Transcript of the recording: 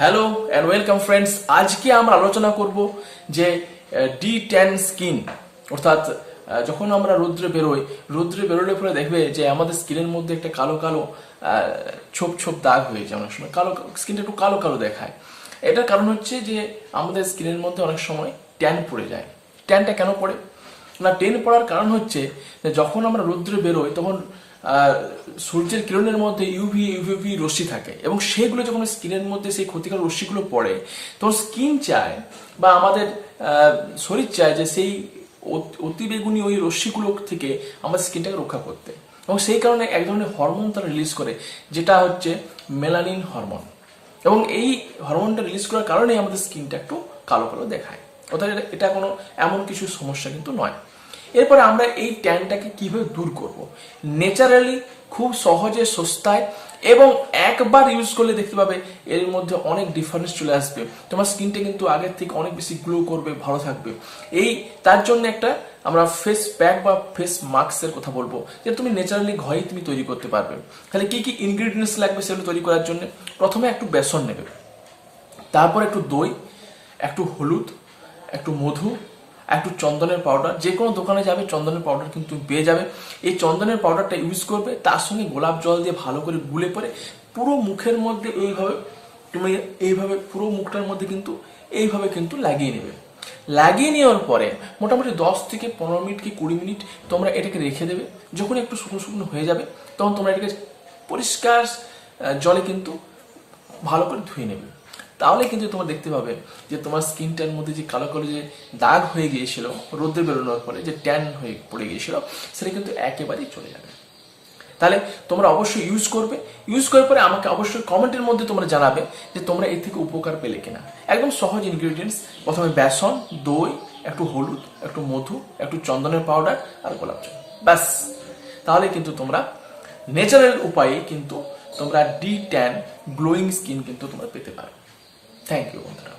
Hello and welcome friends. আজকে আমরা আলোচনা করব যে ডি10 স্কিন, অর্থাৎ যখন আমরা রৌদ্রে বেরোলে পরে দেখবে যে আমাদের স্কিনের মধ্যে একটা কালো কালো ছোপ ছোপ দাগ হয়ে যায়। অনেক সময় কালো স্কিনটা একটু কালো কালো দেখায়। এটার কারণ হচ্ছে যে আমাদের স্কিনের মধ্যে অনেক সময় ট্যান পড়ে যায়। ট্যানটা কেন পড়ে না? ট্যান পড়ার কারণ হচ্ছে যে যখন আমরা রৌদ্রে বেরোই তখন সূর্যের কিরণের মধ্যে ইউভি রশ্মি থাকে এবং সেগুলো যখন স্কিনের মধ্যে সেই ক্ষতিকর রশ্মিগুলো পড়ে তখন স্কিন চায় বা আমাদের শরীর চায় যে সেই অতিবেগুনি ওই রশ্মিগুলো থেকে আমাদের স্কিনটাকে রক্ষা করতে, এবং সেই কারণে এক ধরনের হরমোন তারা রিলিজ করে যেটা হচ্ছে মেলানিন হরমোন, এবং এই হরমোনটা রিলিজ করার কারণেই আমাদের স্কিনটা একটু কালো কালো দেখায়। অর্থাৎ এটা কোনো এমন কিছু সমস্যা কিন্তু নয়। এরপরে আমরা এই ট্যানটাকে কিভাবে দূর করব? ন্যাচারালি, খুব সহজে, সস্তায় এবং একবার ইউজ করলে দেখতে পাবে এর মধ্যে অনেক ডিফারেন্স চলে আসবে। তোমার স্কিনটা কিন্তু আগের থেকে অনেক বেশি গ্লো করবে, ভালো থাকবে। তার জন্য একটা আমরা ফেস প্যাক বা ফেস মাস্কের কথা বলবো, যেটা তুমি ন্যাচারালি ঘরেই তুমি তৈরি করতে পারবে। তাহলে কি কি ইনগ্রিডিয়েন্টস লাগবে সেগুলো তৈরি করার জন্য? প্রথমে একটু বেসন নেবে, তারপর একটু দই, একটু হলুদ, একটু মধু, একটু চন্দনের পাউডার। যে কোনো দোকানে যাবে চন্দনের পাউডার কিন্তু তুমি পেয়ে যাবে। এই চন্দনের পাউডারটা ইউজ করবে, তার সঙ্গে গোলাপ জল দিয়ে ভালো করে গুলে পরে পুরো মুখের মধ্যে এইভাবে পুরো মুখটার মধ্যে কিন্তু এইভাবে কিন্তু লাগিয়ে নেবে। লাগিয়ে নেওয়ার পরে মোটামুটি 10 থেকে 15 মিনিট কি 20 মিনিট তোমরা এটাকে রেখে দেবে। যখন একটু শুকনো শুকনো হয়ে যাবে তখন তোমরা এটাকে পরিষ্কার জলে কিন্তু ভালো করে ধুয়ে নেবে। তাহলে কিন্তু তোমরা দেখতে পাবে যে তোমার স্কিনটার মধ্যে যে কালো কালো যে দাগ হয়ে গিয়েছিল রোদে বেরোনোর পরে, যে ট্যান হয়ে পড়ে গিয়েছিল, সেটা কিন্তু একেবারেই চলে যাবে। তাহলে তোমরা অবশ্যই ইউজ করবে। ইউজ করার পরে আমাকে অবশ্যই কমেন্টের মধ্যে তোমরা জানাবে যে তোমরা এর থেকে উপকার পেলে কিনা। একদম সহজ ইনগ্রিডিয়েন্টস, প্রথমে বেসন, দই, একটু হলুদ, একটু মধু, একটু চন্দনের পাউডার আর গোলাপ জল, ব্যাস। তাহলে কিন্তু তোমরা ন্যাচারাল উপায়ে কিন্তু তোমরা ডি10 গ্লোয়িং স্কিন কিন্তু তোমরা পেতে পারো। থ্যাংক ইউ বন্ধুরা।